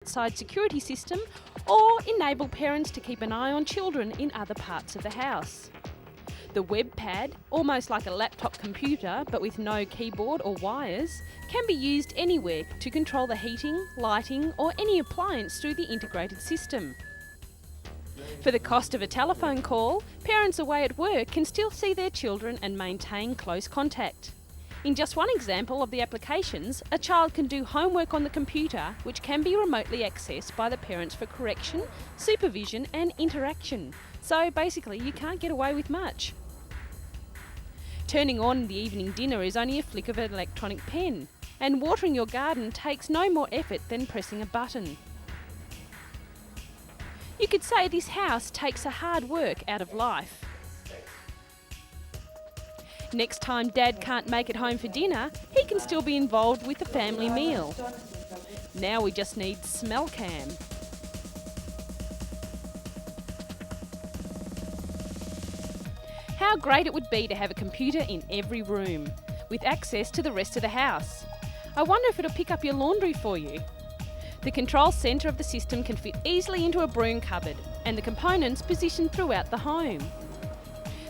outside security system or enable parents to keep an eye on children in other parts of the house. The web pad, almost like a laptop computer but with no keyboard or wires, can be used anywhere to control the heating, lighting or any appliance through the integrated system. For the cost of a telephone call, parents away at work can still see their children and maintain close contact. In just one example of the applications, a child can do homework on the computer which can be remotely accessed by the parents for correction, supervision and interaction. So basically you can't get away with much. Turning on the evening dinner is only a flick of an electronic pen, and watering your garden takes no more effort than pressing a button. You could say this house takes the hard work out of life. Next time Dad can't make it home for dinner, he can still be involved with the family meal. Now we just need smell cam. How great it would be to have a computer in every room, with access to the rest of the house. I wonder if it'll pick up your laundry for you. The control centre of the system can fit easily into a broom cupboard, and the components positioned throughout the home.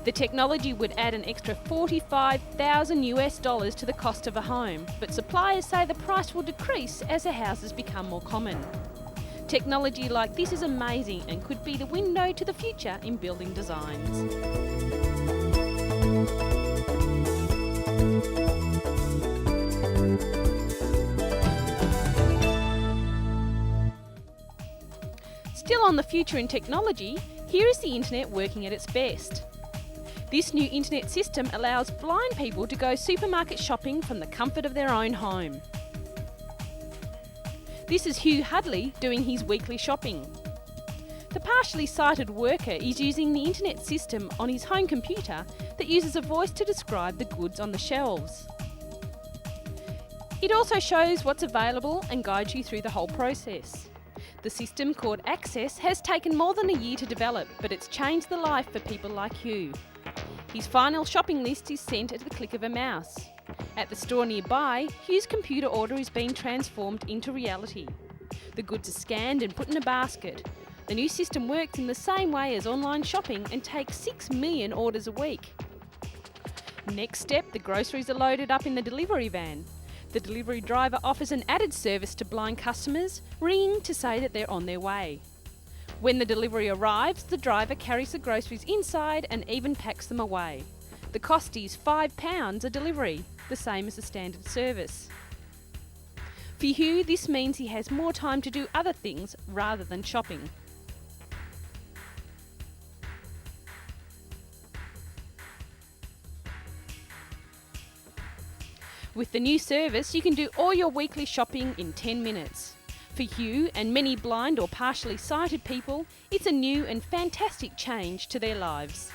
The technology would add an extra $45,000 to the cost of a home, but suppliers say the price will decrease as the houses become more common. Technology like this is amazing and could be the window to the future in building designs. Still on the future in technology, here is the internet working at its best. This new internet system allows blind people to go supermarket shopping from the comfort of their own home. This is Hugh Hudley doing his weekly shopping. The partially sighted worker is using the internet system on his home computer that uses a voice to describe the goods on the shelves. It also shows what's available and guides you through the whole process. The system, called Access, has taken more than a year to develop, but it's changed the life for people like Hugh. His final shopping list is sent at the click of a mouse. At the store nearby, Hugh's computer order is being transformed into reality. The goods are scanned and put in a basket. The new system works in the same way as online shopping and takes 6 million orders a week. Next step, the groceries are loaded up in the delivery van. The delivery driver offers an added service to blind customers, ringing to say that they're on their way. When the delivery arrives, the driver carries the groceries inside and even packs them away. The cost is £5 a delivery, the same as the standard service. For Hugh, this means he has more time to do other things rather than shopping. With the new service, you can do all your weekly shopping in 10 minutes. For Hugh and many blind or partially sighted people, it's a new and fantastic change to their lives.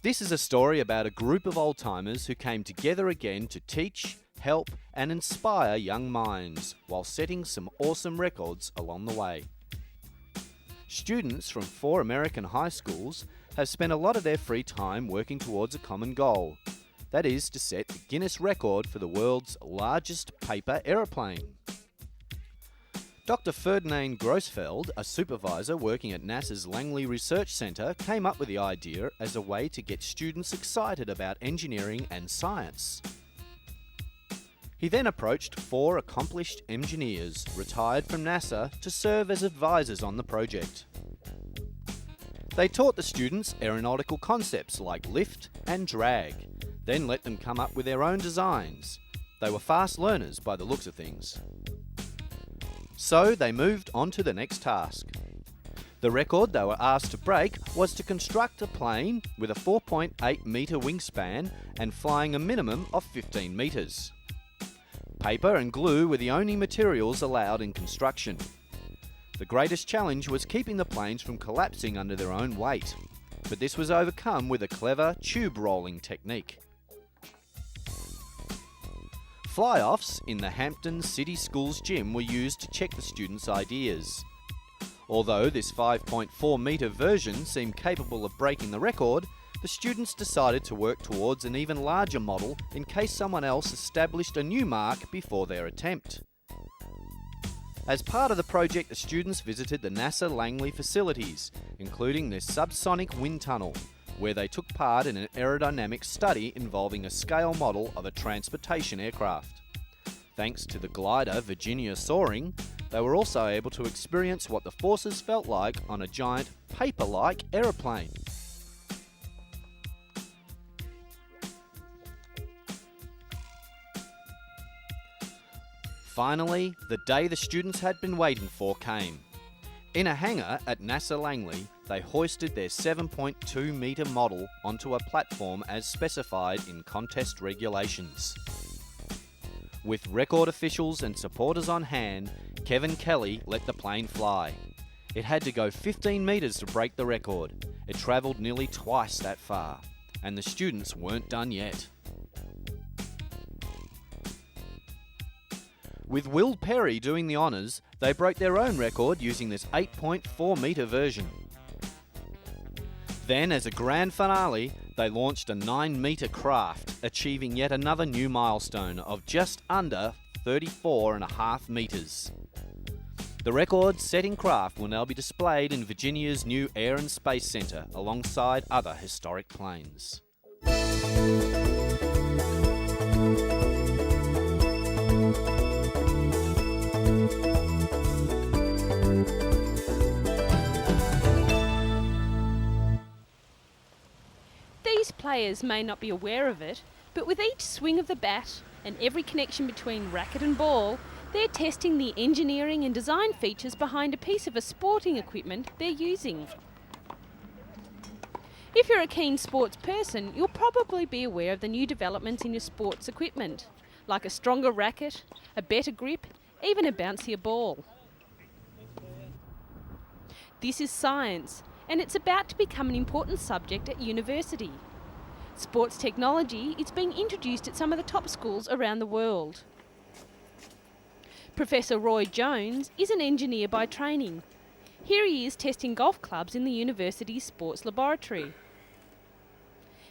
This is a story about a group of old-timers who came together again to teach, help and inspire young minds while setting some awesome records along the way. Students from 4 American high schools have spent a lot of their free time working towards a common goal. That is to set the Guinness record for the world's largest paper aeroplane. Dr. Ferdinand Grossfeld, a supervisor working at NASA's Langley Research Center, came up with the idea as a way to get students excited about engineering and science. He then approached 4 accomplished engineers retired from NASA to serve as advisors on the project. They taught the students aeronautical concepts like lift and drag, then let them come up with their own designs. They were fast learners by the looks of things. So they moved on to the next task. The record they were asked to break was to construct a plane with a 4.8 metre wingspan and flying a minimum of 15 metres. Paper and glue were the only materials allowed in construction. The greatest challenge was keeping the planes from collapsing under their own weight, but this was overcome with a clever tube rolling technique. Fly-offs in the Hampton City Schools gym were used to check the students' ideas. Although this 5.4 metre version seemed capable of breaking the record, the students decided to work towards an even larger model in case someone else established a new mark before their attempt. As part of the project, the students visited the NASA Langley facilities, including their subsonic wind tunnel, where they took part in an aerodynamic study involving a scale model of a transportation aircraft. Thanks to the glider Virginia soaring, they were also able to experience what the forces felt like on a giant paper-like aeroplane. Finally, the day the students had been waiting for came. In a hangar at NASA Langley, they hoisted their 7.2 metre model onto a platform as specified in contest regulations. With record officials and supporters on hand, Kevin Kelly let the plane fly. It had to go 15 metres to break the record. It travelled nearly twice that far, and the students weren't done yet. With Will Perry doing the honours, they broke their own record using this 8.4 metre version. Then, as a grand finale, they launched a 9 metre craft, achieving yet another new milestone of just under 34.5 metres. The record-setting craft will now be displayed in Virginia's new Air and Space Centre alongside other historic planes. These players may not be aware of it, but with each swing of the bat and every connection between racket and ball, they're testing the engineering and design features behind a piece of a sporting equipment they're using. If you're a keen sports person, you'll probably be aware of the new developments in your sports equipment, like a stronger racket, a better grip, even a bouncier ball. This is science, and it's about to become an important subject at university. Sports technology is being introduced at some of the top schools around the world. Professor Roy Jones is an engineer by training. Here he is testing golf clubs in the university's sports laboratory.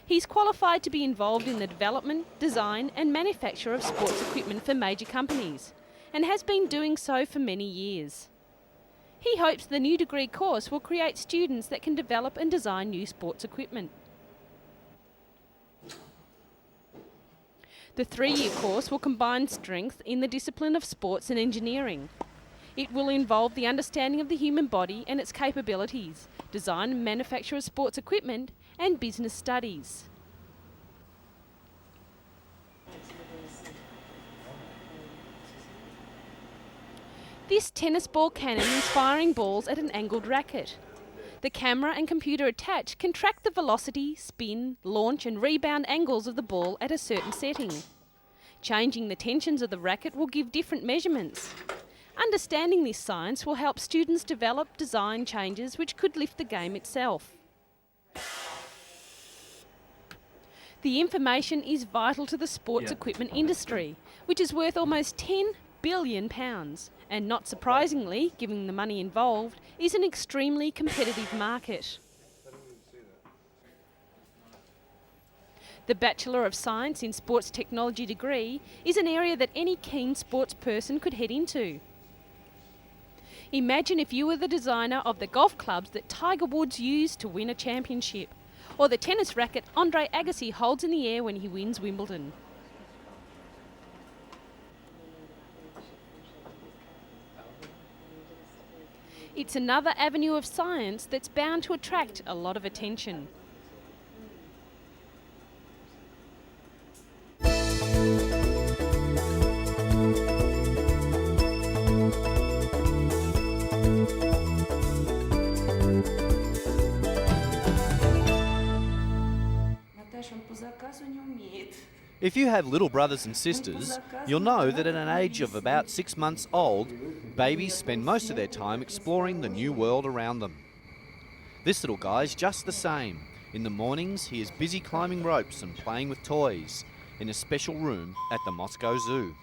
He's qualified to be involved in the development, design and manufacture of sports equipment for major companies, and has been doing so for many years. He hopes the new degree course will create students that can develop and design new sports equipment. The 3-year course will combine strength in the discipline of sports and engineering. It will involve the understanding of the human body and its capabilities, design and manufacture of sports equipment, and business studies. This tennis ball cannon is firing balls at an angled racket. The camera and computer attached can track the velocity, spin, launch and rebound angles of the ball at a certain setting. Changing the tensions of the racket will give different measurements. Understanding this science will help students develop design changes which could lift the game itself. The information is vital to the sports equipment industry, which is worth almost £10 billion, and not surprisingly, given the money involved, is an extremely competitive market. The Bachelor of Science in Sports Technology degree is an area that any keen sports person could head into. Imagine if you were the designer of the golf clubs that Tiger Woods used to win a championship, or the tennis racket Andre Agassi holds in the air when he wins Wimbledon. It's another avenue of science that's bound to attract a lot of attention. If you have little brothers and sisters, you'll know that at an age of about 6 months old, babies spend most of their time exploring the new world around them. This little guy's just the same. In the mornings, he is busy climbing ropes and playing with toys in a special room at the Moscow Zoo.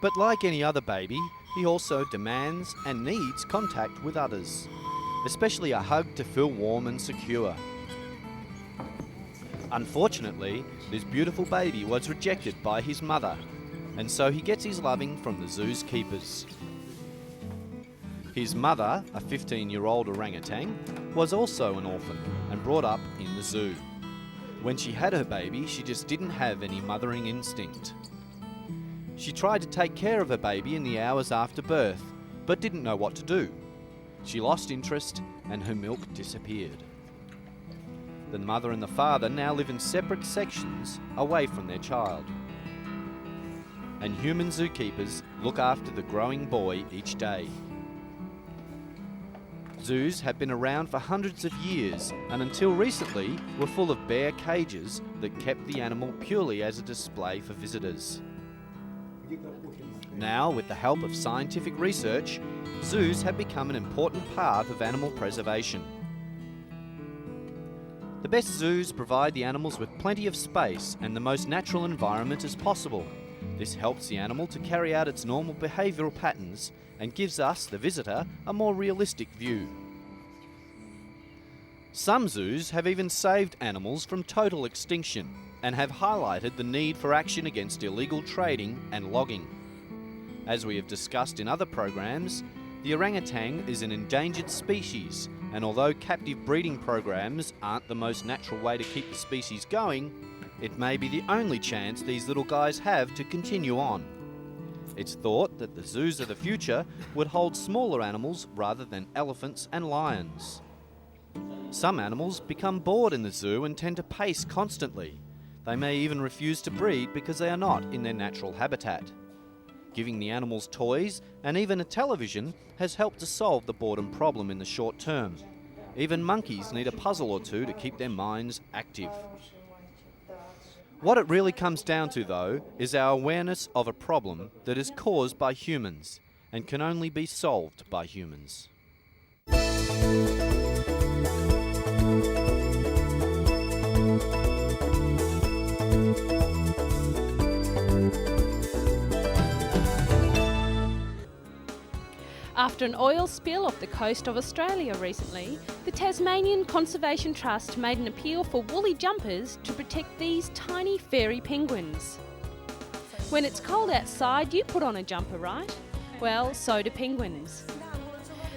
But like any other baby, he also demands and needs contact with others, especially a hug to feel warm and secure. Unfortunately, this beautiful baby was rejected by his mother, and so he gets his loving from the zoo's keepers. His mother, a 15-year-old orangutan, was also an orphan and brought up in the zoo. When she had her baby, she just didn't have any mothering instinct. She tried to take care of her baby in the hours after birth, but didn't know what to do. She lost interest and her milk disappeared. The mother and the father now live in separate sections away from their child. And human zookeepers look after the growing boy each day. Zoos have been around for hundreds of years and until recently were full of bare cages that kept the animal purely as a display for visitors. Now, with the help of scientific research, zoos have become an important part of animal preservation. The best zoos provide the animals with plenty of space and the most natural environment as possible. This helps the animal to carry out its normal behavioural patterns and gives us, the visitor, a more realistic view. Some zoos have even saved animals from total extinction and have highlighted the need for action against illegal trading and logging. As we have discussed in other programs, the orangutan is an endangered species, and although captive breeding programs aren't the most natural way to keep the species going, it may be the only chance these little guys have to continue on. It's thought that the zoos of the future would hold smaller animals rather than elephants and lions. Some animals become bored in the zoo and tend to pace constantly. They may even refuse to breed because they are not in their natural habitat. Giving the animals toys and even a television has helped to solve the boredom problem in the short term. Even monkeys need a puzzle or two to keep their minds active. What it really comes down to, though, is our awareness of a problem that is caused by humans and can only be solved by humans. After an oil spill off the coast of Australia recently, the Tasmanian Conservation Trust made an appeal for woolly jumpers to protect these tiny fairy penguins. When it's cold outside, you put on a jumper, right? Well, so do penguins.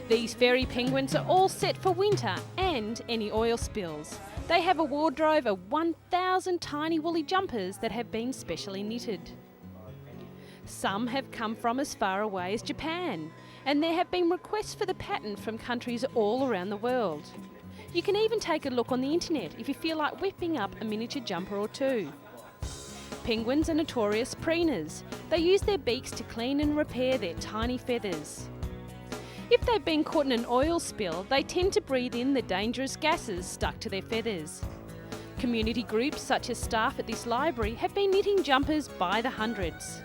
These fairy penguins are all set for winter and any oil spills. They have a wardrobe of 1,000 tiny woolly jumpers that have been specially knitted. Some have come from as far away as Japan, and there have been requests for the pattern from countries all around the world. You can even take a look on the internet if you feel like whipping up a miniature jumper or two. Penguins are notorious preeners. They use their beaks to clean and repair their tiny feathers. If they've been caught in an oil spill, they tend to breathe in the dangerous gases stuck to their feathers. Community groups such as staff at this library have been knitting jumpers by the hundreds.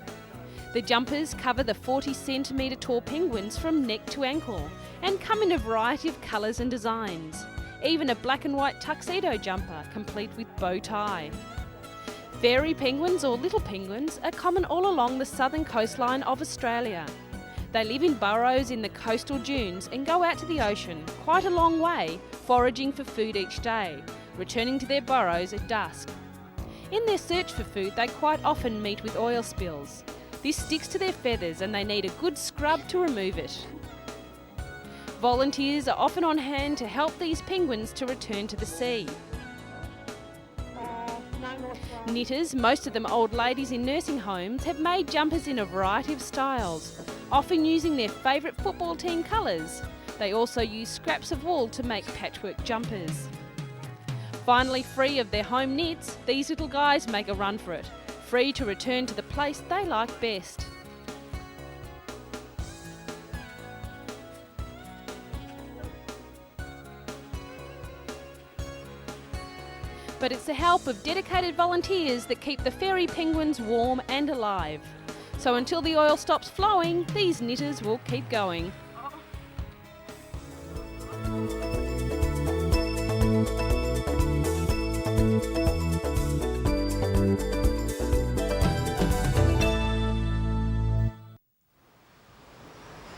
The jumpers cover the 40-centimetre tall penguins from neck to ankle and come in a variety of colours and designs. Even a black and white tuxedo jumper, complete with bow tie. Fairy penguins or little penguins are common all along the southern coastline of Australia. They live in burrows in the coastal dunes and go out to the ocean, quite a long way, foraging for food each day, returning to their burrows at dusk. In their search for food, they quite often meet with oil spills. This sticks to their feathers and they need a good scrub to remove it. Volunteers are often on hand to help these penguins to return to the sea. Knitters, most of them old ladies in nursing homes, have made jumpers in a variety of styles, often using their favourite football team colours. They also use scraps of wool to make patchwork jumpers. Finally free of their home knits, these little guys make a run for it, free to return to the place they like best. But it's the help of dedicated volunteers that keep the fairy penguins warm and alive. So until the oil stops flowing, these knitters will keep going.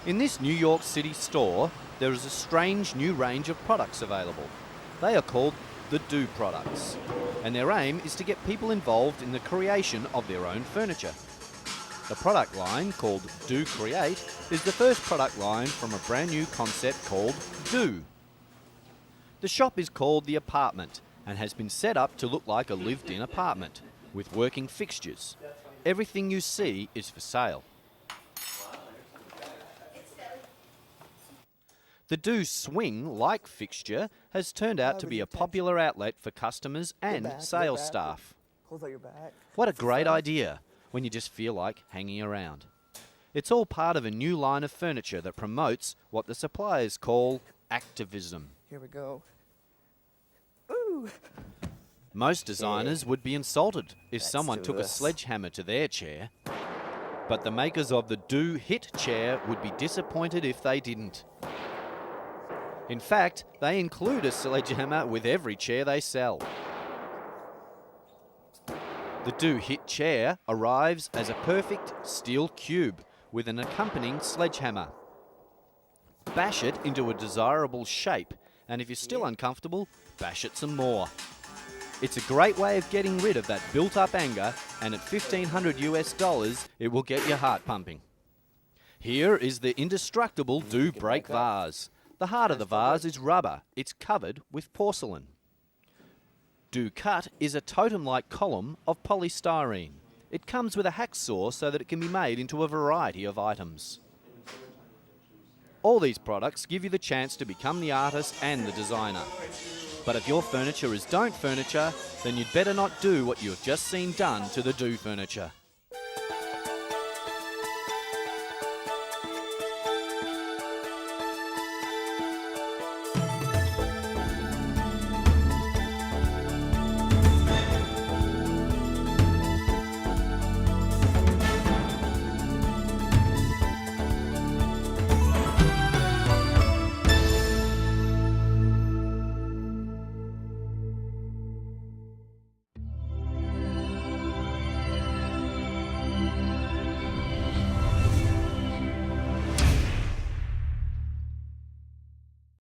In this New York City store, there is a strange new range of products available. They are called the Do products, and their aim is to get people involved in the creation of their own furniture. The product line, called Do Create, is the first product line from a brand new concept called Do. The shop is called The Apartment and has been set up to look like a lived-in apartment, with working fixtures. Everything you see is for sale. The Do Swing-like fixture has turned out to be a popular outlet for customers and sales staff. What a great idea when you just feel like hanging around. It's all part of a new line of furniture that promotes what the suppliers call activism. Here we go. Ooh. Most designers would be insulted if Let's someone do took a this. sledgehammer to their chair, but the makers of the Do Hit chair would be disappointed if they didn't. In fact, they include a sledgehammer with every chair they sell. The Do Hit chair arrives as a perfect steel cube with an accompanying sledgehammer. Bash it into a desirable shape, and if you're still uncomfortable, bash it some more. It's a great way of getting rid of that built-up anger, and at $1,500 it will get your heart pumping. Here is the indestructible Do Break vase. The heart of the vase is rubber. It's covered with porcelain. Do Cut is a totem-like column of polystyrene. It comes with a hacksaw so that it can be made into a variety of items. All these products give you the chance to become the artist and the designer. But if your furniture is don't furniture, then you'd better not do what you've just seen done to the Do furniture.